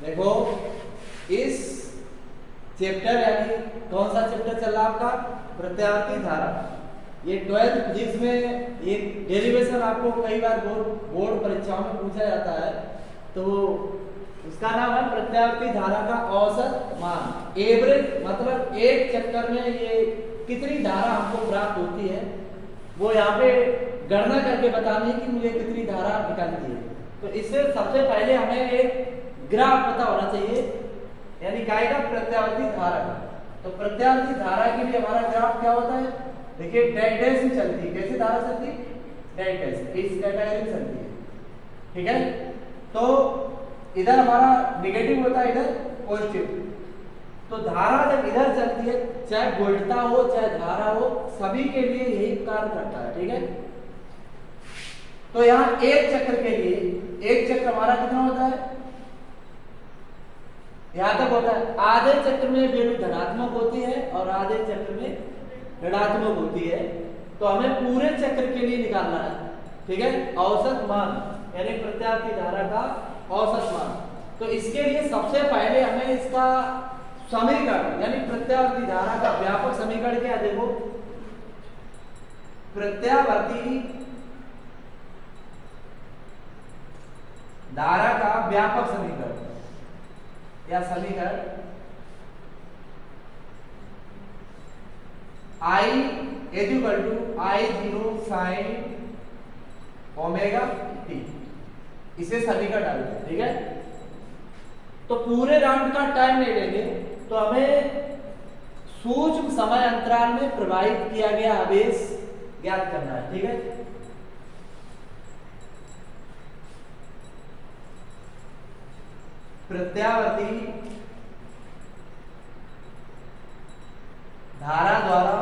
देखो इस चैप्टर यानी कौन सा चैप्टर चल रहा है आपका, प्रत्यावर्ती धारा। ये 12th फिजिक्स में ये डेरिवेशन आपको कई बार बोर्ड परीक्षाओं में पूछा जाता है, तो उसका नाम है प्रत्यावर्ती धारा का औसत मान। एवरेज मतलब एक चक्कर में ये कितनी धारा हमको प्राप्त होती है, वो यहाँ पे गणना करके बतानी है कि मुझे कितनी धारा निकालती है। तो इससे सबसे पहले हमें एक ग्राफ पता होना चाहिए, यानी काय का, प्रत्यावर्ती धारा का। तो प्रत्यावर्ती धारा के लिए हमारा ग्राफ क्या होता है, देखिए डैश डैश ही चलती है। कैसे धारा चलती है, डैश डैश, इस कैटेगरी में चलती है, ठीक है। तो इधर हमारा नेगेटिव होता है, इधर पॉजिटिव। तो धारा जब इधर चलती है, चाहे वोल्टता हो चाहे धारा हो, सभी के लिए यही कार्य करता है, ठीक है। तो यहाँ एक चक्र के लिए, एक चक्र हमारा कितना होता है, यहां तक होता है। आधे चक्र में वैल्यू धनात्मक होती है और आधे चक्र में ऋणात्मक होती है। तो हमें पूरे चक्र के लिए निकालना है, ठीक है, औसत मान, यानी प्रत्यावर्ती धारा का औसत मान। तो इसके लिए सबसे पहले हमें इसका समीकरण, यानी प्रत्यावर्ती धारा का व्यापक समीकरण क्या है, देखो प्रत्यावर्ती धारा का व्यापक समीकरण या समीकरण I equal to I0 sin omega t, इसे समीकरण डालते हैं, ठीक है। तो पूरे राउंड का टाइम नहीं लेंगे, तो हमें सूक्ष्म समय अंतराल में प्रवाहित किया गया आवेश ज्ञात करना है, ठीक है। प्रत्यावर्ती धारा द्वारा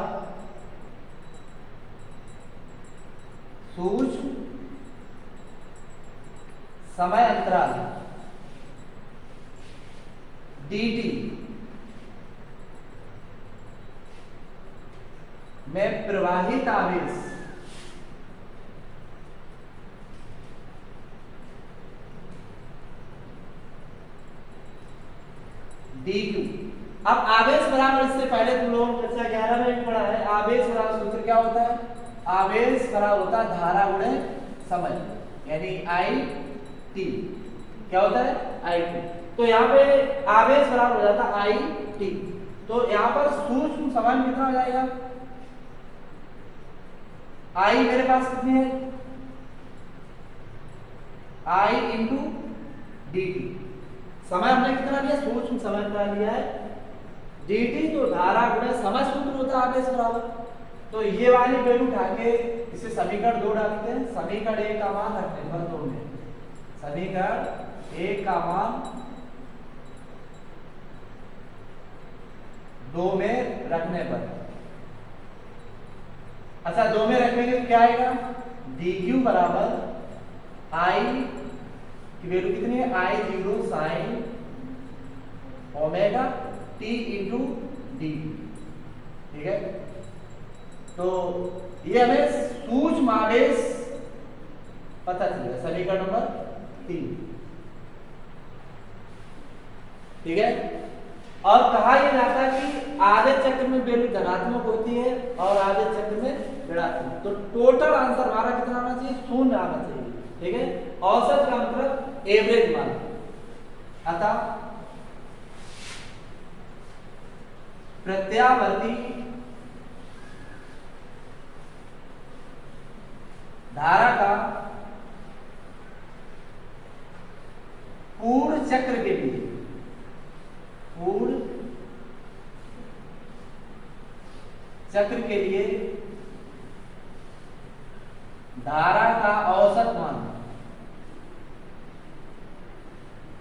सूक्ष्म समय अंतराल dt में प्रवाहित आवेश d2। अब आवेश बराबर, इससे पहले तुम लोगों ने कक्षा 11 में पढ़ा है, आवेश बराबर सूत्र क्या होता है, आवेश बराबर होता है धारा गुणे समय, यानी I t। क्या होता है, I t। तो यहाँ पे आवेश बराबर हो जाता है I t। तो यहाँ पर सूक्ष्म समय में कितना हो जाएगा, I मेरे पास कितनी है, I इंटू dt। समय हमने कितना लिया, सूक्ष्म समय का लिया है dt। तो धारा गुणे समय सूत्र होता है आवेश बराबर। तो ये वाली वैल्यू उठा के इसे समीकरण 2 डालते हैं। समीकरण 1 का मान रखने पर 2 में, समीकरण 1 का मान 2 में रखने पर, अच्छा 2 में रखेंगे तो क्या आएगा, dq बराबर I की वैल्यू कितनी है, I0 sin omega t into D, ठीक है। तो ये हमें सूक्ष्म आवेश पता चलेगा, समीकरण नंबर 3, ठीक है। और कहा यह जाता है कि आधे चक्र में वैल्यू धनात्मक होती है और आधे चक्र में ऋणात्मक। तो टोटल आंसर हमारा कितना आना चाहिए, 0 आना चाहिए, ठीक है। औसत का मतलब एवरेज मान। अतः प्रत्यावर्ती धारा का पूर्ण चक्र के लिए, पूर्ण चक्र के लिए धारा का औसत मान,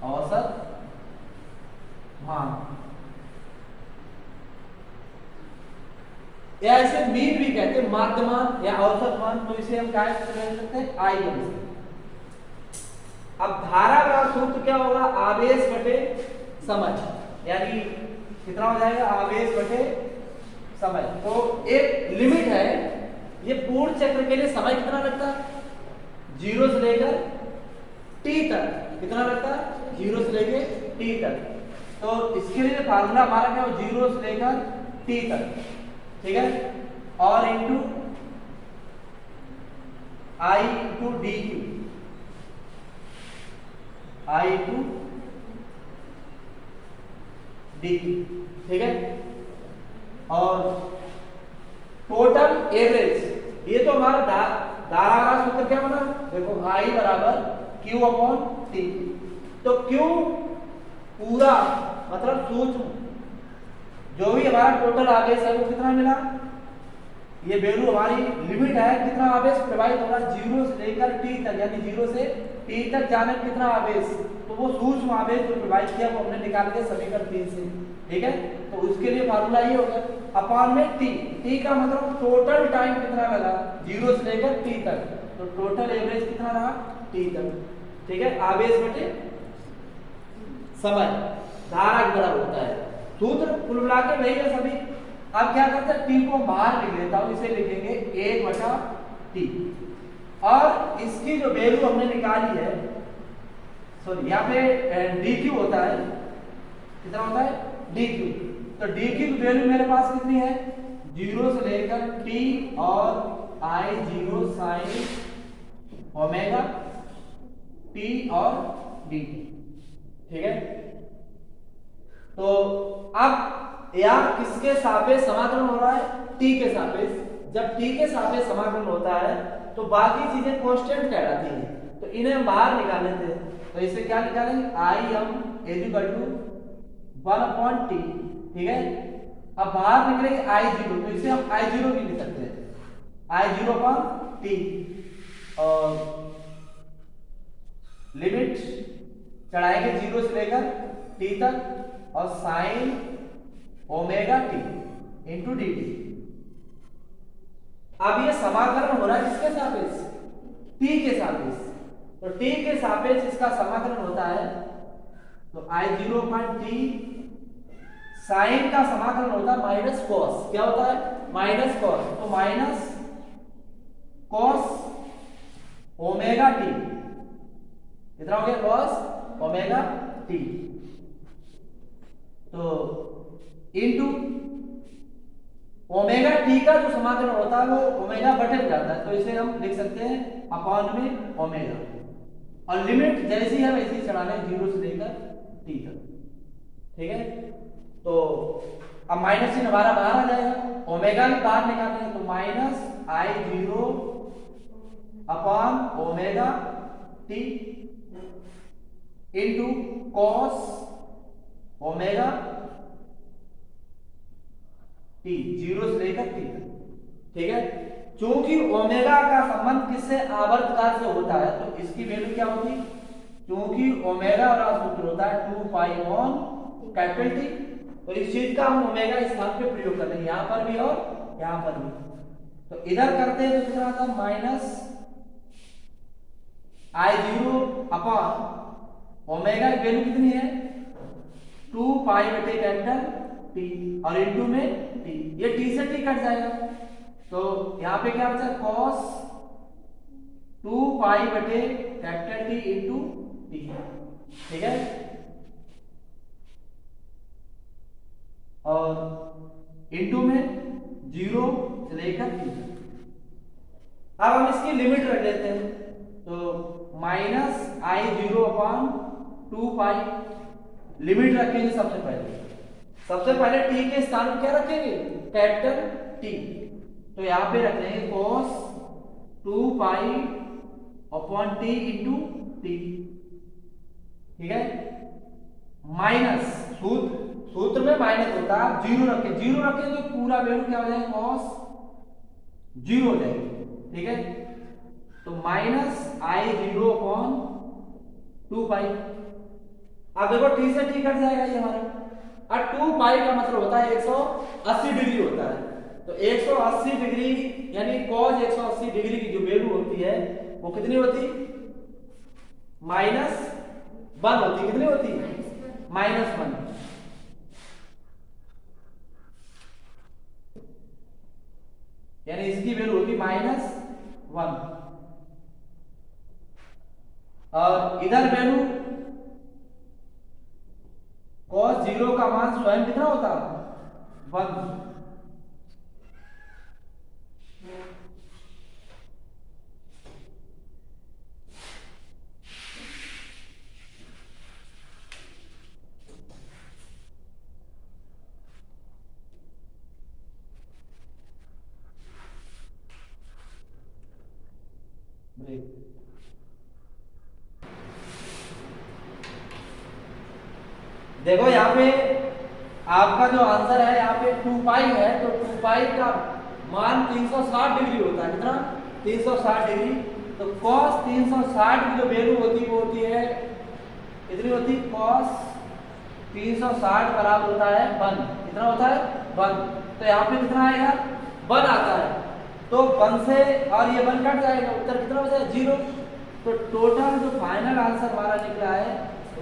औसत मान, या ऐसे मीन भी कहते हैं, माध्य मान या औसत मान। तो इसे हम क्या कह सकते हैं, आई एम से। अब धारा का सूत्र क्या होगा, आवेश बटे समय, यानी कितना हो जाएगा, आवेश बटे समय। तो एक लिमिट है, ये पूर्ण चक्र के लिए समय कितना लगता है, 0 से लेकर t तक कितना लगता है, 0 से लेकर टी तक। तो इसके लिए फार्मूला हमारा क्या हो, 0 से लेकर टी तक, ठीक है, और इंटू आई इंटू डी क्यू, आई इंटू डी क्यू, ठीक है। और टोटल एवरेज, ये तो हमारा धारा का सूत्र क्या बना, देखो आई बराबर क्यू अपॉन टी। तो क्यू पूरा मतलब सूक्ष्म जो भी हमारा टोटल आवेश है वो कितना मिला, ये वैल्यू हमारी लिमिट है कितना आवेश प्रवाहित होगा 0 से लेकर टी तक, यानी 0 से टी तक जाने कितना आवेश, तो वो सूक्ष्म आवेश जो प्रवाहित किया वो हमने निकाल के समीकरण 3 से, ठीक है। तो उसके लिए फार्मूला ये हो गया अपॉन में टी, टी का मतलब टोटल टाइम कितना लगा 0 से लेकर टी तक, तो टोटल एवरेज कितना रहा टी तक, ठीक है। आवेश बटे समय धारा के बराबर होता है, सूत्र कुल मिला के वही है सभी। अब क्या करते हैं, टी को बाहर लिख लेता हूं, इसे लिखेंगे 1 बटा टी, और इसकी जो वैल्यू हमने निकाली है, सॉरी यहाँ पे डी क्यू होता है, कितना होता है डी क्यू, तो डी क्यू की वैल्यू मेरे पास कितनी है 0 से लेकर टी और आई 0 साइन ओमेगा टी और डी, ठीक है। तो अब यह किसके सापेक्ष समाकलन हो रहा है, टी के सापेक्ष। जब टी के सापेक्ष समाकलन होता है तो बाकी चीजें कांस्टेंट कहलाती हैं, तो इन्हें हम बाहर निकाल लेते हैं। तो इसे क्या निकालेंगे, I M equal to 1 upon T, ठीक है। अब बाहर निकलेंगे आई जीरो, तो इसे हम आई जीरो भी लिख सकते हैं, आई जीरो अपॉन टी, और लिमिट चढ़ाएंगे 0 से लेकर टी तक, और sine omega T into D T. अब ये समाकलन हो रहा है किसके सापेक्ष, टी के सापेक्ष, तो टी के सापेक्ष इसका समाकलन होता है, तो आई जीरो पॉइंट टी साइन का समाकलन होता है माइनस कॉस, क्या होता है माइनस कॉस, तो माइनस कॉस ओमेगा टी, कितना हो गया कॉस ओमेगा टी, तो इनटू ओमेगा टी का जो समाकलन होता है वो ओमेगा बटे में जाता है, तो इसे हम लिख सकते हैं अपॉन में ओमेगा, और लिमिट जैसी है वैसी चढ़ाना है 0 से लेकर टी तक, ठीक है। तो अब माइनस चिन्ह हमारा बाहर आ जाएगा, ओमेगा भी बाहर निकालना है, तो minus I zero upon omega T into cos omega T 0 से लेकर टी तक, ठीक है। चूंकि ओमेगा का संबंध किससे आवर्तकाल से होता है, तो इसकी वैल्यू क्या होती, क्योंकि ओमेगा का सूत्र होता है 2 पाई ऑन कैपिटल टी, तो इस चीज का हम ओमेगा स्थान पे प्रयोग कर लेंगे, यहां पर भी और यहां पर भी। तो इधर करते हैं तो कितना था minus I zero upon omega की वैल्यू कितनी है 2 पाई बटे कैपिटल टी, और इनटू में टी, ये टी से टी कट जाएगा, तो यहां पे क्या बचा cos 2 पाई बटे कैपिटल टी इंटू टी, ठीक है। और इंटू में 0 से लेकर टी। अब हम इसकी लिमिट रख लेते हैं, तो minus I zero upon 2 pi, limit रखेंगे सबसे पहले टी के स्थान पर क्या रखेंगे कैपिटल टी, तो यहां पे रख लेंगे cos 2 pi upon T into T, ठीक है। माइनस सूत्र में माइनस होता है, जीरो रखें तो पूरा वैल्यू क्या हो जाएगा cos 0 हो जाएगी, ठीक है। तो माइनस आई जीरो अपॉन 2 पाई, अब देखो टी से टी कट जाएगा ये हमारा, और 2 पाई का मतलब होता है 180 डिग्री होता है, तो 180 डिग्री यानी cos 180 डिग्री की जो वैल्यू होती है वो कितनी होती -1 होती, कितनी होती -1, यानी इसकी वैल्यू होती -1, और इधर वैल्यू cos 0 का मान स्वयं कितना होता है 1। देखो यहाँ पे आपका जो आंसर है यहाँ पे 2 पाई है, तो 2 पाई का मान 360 डिग्री होता है। कितना 360 डिग्री। तो cos 360 की जो वैल्यू होती है वो होती है कितनी होती है cos 360 बराबर होता है 1। कितना होता है 1। तो यहाँ पे कितना आएगा 1 आता है। तो 1 से और ये 1 कट जाएगा, उत्तर कितना हो जाएगा 0। तो टोटल जो फाइनल आंसर हमारा निकला है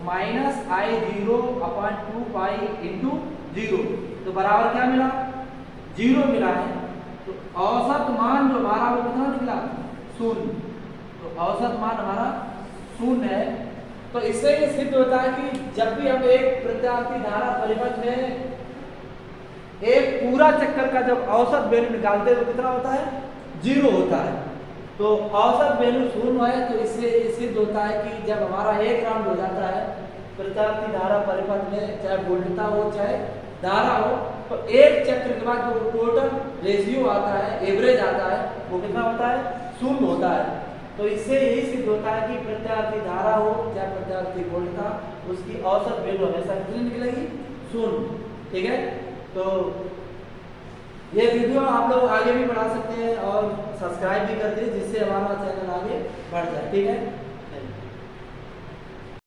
-I0/2 पाई इंटू 0। तो बराबर क्या मिला 0 मिला है। तो औसत मान जो हमारा वो कितना निकला 0। तो औसत मान हमारा 0 है। तो इससे ये सिद्ध होता है कि जब भी हम एक प्रत्यावर्ती धारा परिपथ में एक पूरा चक्कर का जब औसत वैल्यू निकालते हैं तो कितना होता है 0 होता है। तो औसत वैल्यू 0 है। तो इससे सिद्ध होता है कि जब हमारा एक राउंड हो जाता है प्रत्यावर्ती धारा परिपथ में, चाहे वोल्टता हो चाहे धारा हो, तो एक चक्र के बाद जो टोटल रेशियो आता है, एवरेज आता है, वो कितना होता है 0 होता है। तो इससे यही सिद्ध होता है कि प्रत्यावर्ती धारा हो चाहे प्रत्यावर्ती वोल्टता, उसकी औसत वैल्यू हमेशा कितनी निकलेगी 0। ठीक है। तो ये वीडियो आप लोग आगे भी बढ़ा सकते हैं और सब्सक्राइब भी कर दीजिए जिससे हमारा चैनल आगे बढ़ जाए। ठीक है।